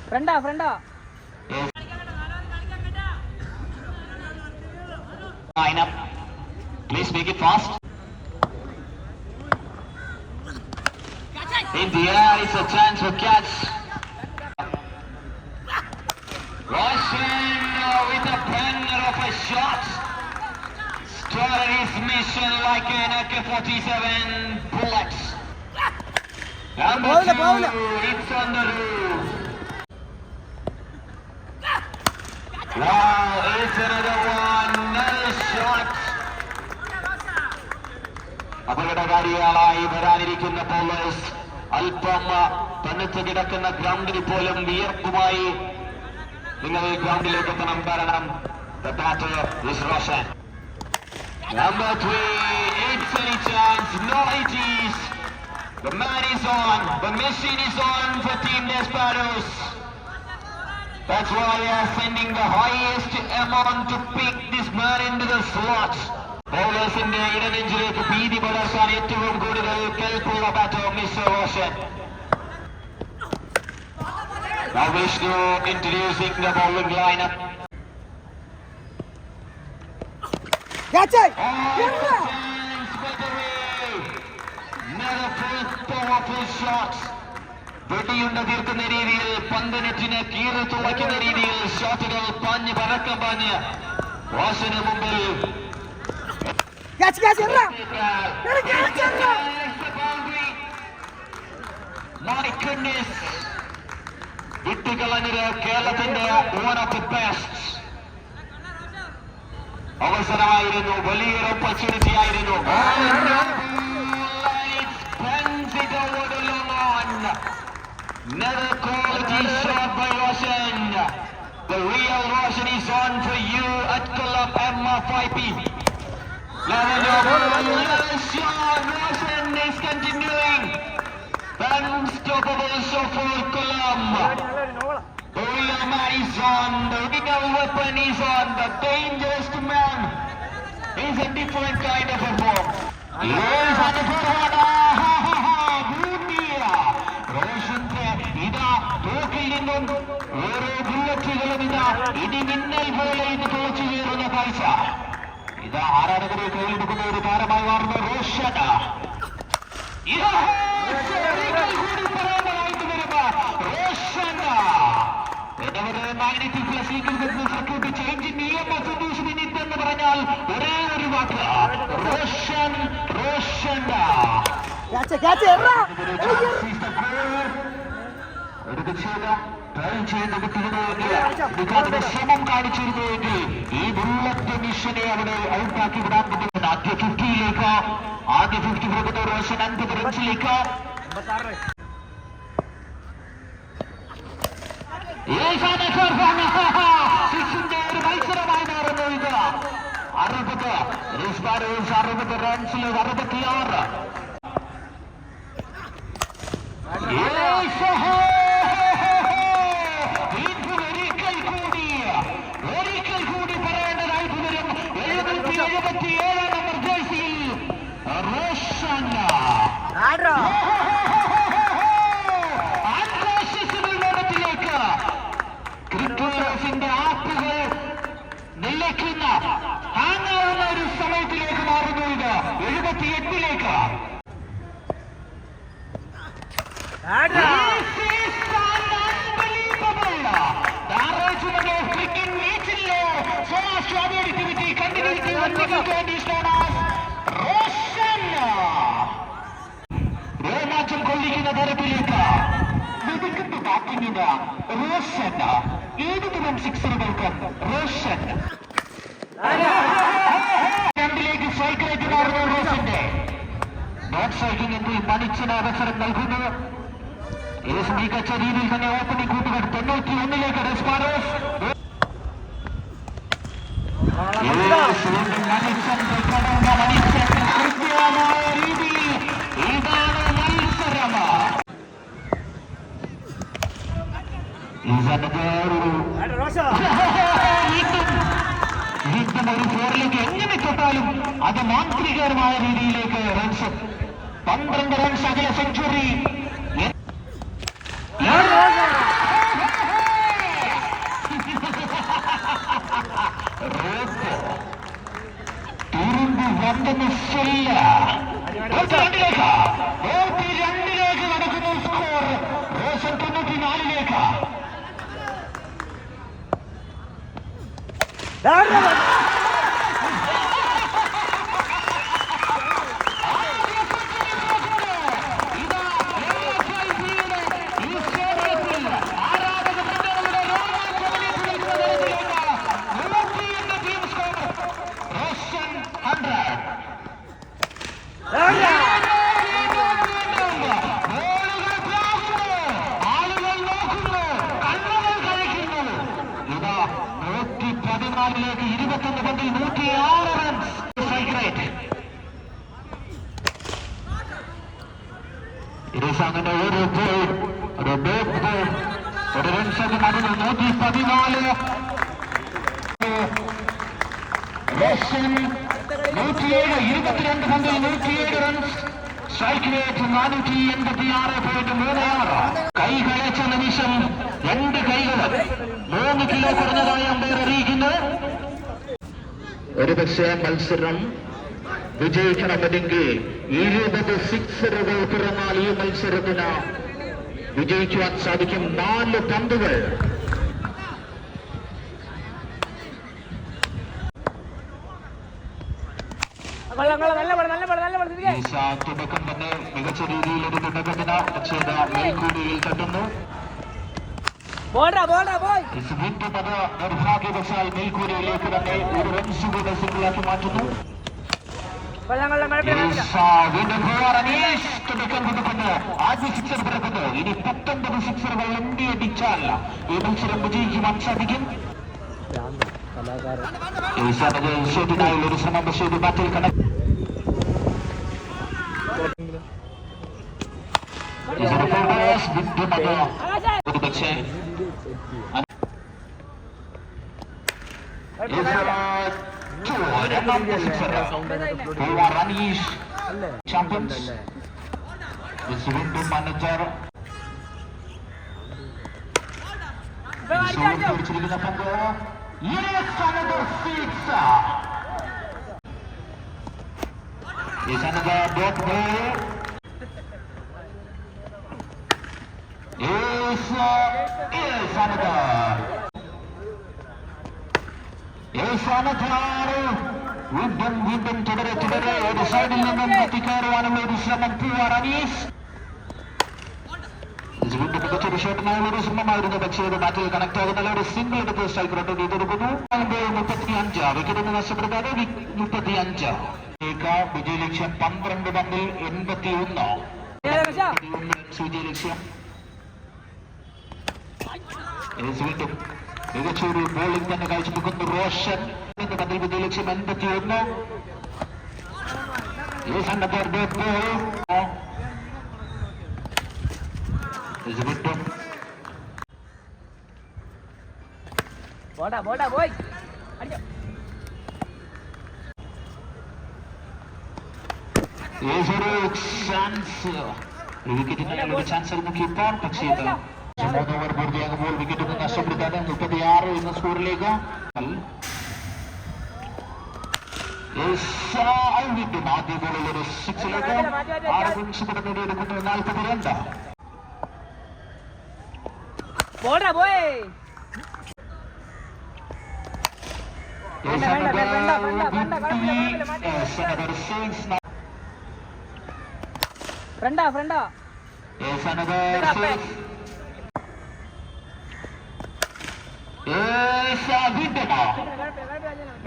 ഫ്രണ്ടാ line up. Please make it fast. In the air, it's a chance for catch. Roshan with a banger of a shot. Started his mission like an AK-47 bullet. Number 2, it's on the roof. Wow, it's another one. Nice shot. അപകടകാരികളായി വരാനിരിക്കുന്ന bowlers അല്പം തണുത്ത് കിടക്കുന്ന ഗ്രൗണ്ടിൽ പോലും വിയർപ്പുമായി നിങ്ങൾ ഗ്രൗണ്ടിലേക്ക് എത്തണം. കാരണം the batter is Roshan. Number 3, it's any chance. No, it is. The man is on. The machine is on for Team Desperados. That's why they are sending the highest amount to pick this man into the slot. ബൗളേഴ്സിന്റെ ഇടനെഞ്ചിലേക്ക് ഭീതി പടർത്താൻ ഏറ്റവും കൂടുതൽ കെൽപ്പുള്ള batter mister Roshan. Now Vishnu introducing the bowling lineup. Catch it! Another full powerful shots. വെടിയുണ്ട തീർക്കുന്ന രീതിയിൽ പന്തനെറ്റിനെ കീറി തുളയ്ക്കുന്ന രീതിയിൽ ഷോട്ടുകൾ പാഞ്ഞ് പറക്കം പാഞ്ഞ് റോഷന് മുമ്പിൽ വിട്ടുകളഞ്ഞത് കേരളത്തിന്റെ വൺ ഓഫ് ദി ബെസ്റ്റ് അവസരമായിരുന്നു. വലിയൊരു ഓപ്പർച്യൂണിറ്റി ആയിരുന്നു. Another quality shot by Roshan. The real Roshan is on for you at Colum MF5P. Roshan is continuing. Unstoppable so for Colum. The real man is on. The real weapon is on. The dangerous man is a different kind of a form. Yes, on the forward. ഇതാ തോക്കിൽ നിന്നും ഓരോ ബുള്ളറ്റുകളും ഇതാ ഇടിമിന്നൽ പോലെ ഇത് തുളച്ചു കയറുന്ന കാഴ്ച. ഇതാ ആരാധകരെ കയ്യിലെടുക്കുന്ന ഒരു താരമായി മാറുന്ന റോഷൻ. കൂടി പറയാനായിട്ട് വരുന്ന Roshan magnetic plus circuit change നിയമ സൊല്യൂഷൻ എന്ന് പറഞ്ഞാൽ ഒരേ ഒരു വാക്ക് റോഷൻ. റോഷൻ ശ്രമം കാണിച്ചിരുന്നുവെങ്കിൽ ഈ ബുള്ളറ്റ് മിഷനെ അവിടെ ഔട്ടാക്കി വിടാൻ പറ്റുന്നത്. ആദ്യ 50യിലേക്ക് ആദ്യ 50 പോകുന്ന റോഷൻ 50 റൺസിലേക്ക്. സിക്സിന്റെ ഒരു മത്സരമായി മാറുന്നു ഇത്. 60 റൺസിൽ 66. ഒരിക്കൽ കൂടി പറയേണ്ടതായിട്ട് വരും. 77 നമ്പർ ജേഴ്സിയിൽ റോഷൻ ലോകത്തിലേക്ക് ക്രിക്കറ്റേഴ്സിന്റെ ആപ്പുകൾ നിലയ്ക്കുന്ന താങ്ങാവുന്ന ഒരു സമയത്തിലേക്ക് മാറുന്നു ഇത്. 78ലേക്ക്. രോമാഞ്ചം കൊള്ളിക്കുന്ന തരത്തിലേക്ക് വെടിക്കെട്ട് ബാറ്റിംഗിന് റോഷൻ. ഏതുതരം സിക്സറുകൾക്കും റോഷൻ. രണ്ടിലേക്ക് സ്ട്രൈക്ക് റേറ്റ് മാറുന്നു റോഷന്റെ. നോട്ട് സ്ട്രൈക്കിംഗ് എങ്കിൽ മണിച്ചിന് അവസരം നൽകുന്നു. മികച്ച രീതിയിൽ തന്നെ ഓപ്പണിംഗ് കൂട്ടുകൾ 91ലേക്ക് ഡെസ്പാരോസ്. മണിച്ചൻ വീണ്ടും ഒരു ഫോറിലേക്ക് എങ്ങനെ തൊട്ടാലും അത് മാന്ത്രികരമായ രീതിയിലേക്ക് റൺസ് 12 റൺസ് അകല സെഞ്ചുറി. തുരുമ്പ് വണ്ടെന്ന് ശരിയില്ല. 2-ലേക്ക് നടക്കുന്ന സ്കോർ. റോഷൻ 94-ലേക്ക്. ിലേക്ക് 21 പന്തിൽ 106 റൺസ്. Strike rate. ഇരിസാങ്ങിന്റെ ഒരു ബോൾ, ഒരു ബേക്ക് ബോൾ, ഒരു റൺസൊക്കെ നടന്നു. 114. റോഷൻ 107, 22 പന്തിൽ 107 റൺസ്. Strike rate 486.36. കൈ കളച്ച നിമിഷം 2 കൈകൾ 3 കിലോ കുറഞ്ഞതായി അമ്പയർ അറിയിക്കുന്നു. ഒരുപക്ഷെ മത്സരം വിജയിക്കണമെങ്കിൽ 20 സിക്സറുകൾ പിറന്നാൽ ഈ മത്സരത്തിന് വിജയിക്കുവാൻ സാധിക്കും. 4 പന്തുകൾ. തുടക്കം തന്നെ മികച്ച രീതിയിൽ ഒരു തുടക്കത്തിന് ചെയ്ത മേൽക്കൂടിയിൽ തട്ടുന്നു. വീണ്ടും അത് നിർഭാഗ്യവശാൽ മേൽക്കൂരയിലേക്ക് തന്നെ ഒരു റൺസ് കൂടെ സിംഗിളാക്കി മാറ്റുന്നു. വീണ്ടും തുടക്കം കൊടുക്കുന്നു. ആദ്യ സിക്സർ പിറക്കുന്നു. ഇനി 19 സിക്സറുകൾ എണ്ണിയടിച്ചാൽ ഈ മത്സരം വിജയിക്കുവാൻ സാധിക്കും. ഷോട്ടിനായുള്ള ഒരു ശ്രമം പക്ഷേ ഇത് ബാറ്റിൽ കണക്ട്. ഒരുപക്ഷെ ചാമ്പ്യൻസ്. വീണ്ടും മാനേജർ പിടിച്ചിരിക്കുന്ന പന്ത്. വീണ്ടും തുടരെ ഒരു സൈഡിൽ നിന്നും എത്തിക്കയറുവാനുള്ള ഒരു ശ്രമം. അനീസ് വീണ്ടും മികച്ചൊരു ഷോട്ടിനായുള്ള ഒരു ശ്രമമായിരുന്നു. പക്ഷേ ഇത് ബാറ്റിൽ കണക്ട് ആകുന്ന ഒരു സിംഗിൾ എടുത്ത് സ്ട്രൈക്ക് റോട്ട് ചെയ്തെടുക്കുന്നു. 35 വിക്കറ്റ് നഷ്ടപ്പെടുത്താതെ 35. വിജയലക്ഷ്യം 12 പന്തിൽ 81 വിജയലക്ഷ്യം. വീണ്ടും മികച്ചൊരു ബോളിംഗ് തന്നെ കാഴ്ചവെക്കുന്നു റോഷൻ. പന്തിൽ വിജയലക്ഷ്യം 81. വിക്കറ്റിനുള്ള ചാൻസ് ആയിരുന്നു കീപ്പർ. പക്ഷേ 3 ഓവർ പൂർത്തിയാകുമ്പോൾ വിക്കറ്റ് നഷ്ടപ്പെടുത്താതെ 36 എന്ന സ്കോറിലേക്ക്. വീണ്ടും ആദ്യ ബോളിൽ ഒരു 6ലേക്ക് 6 റൺസ് നേടിയെടുക്കുന്നു. 42.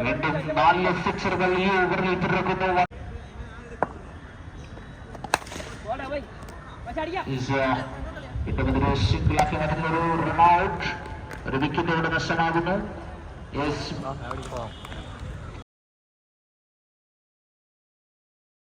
വീണ്ടും 4 സിക്സറുകൾ ഈ ഓവറിൽ പിറക്കുന്നു. സിംഗിളാക്കി മാറ്റുന്ന ഒരു റൺഔട്ട്. ഒരു വിക്കറ്റ് ഇവിടെ നഷ്ടമാകുന്നു.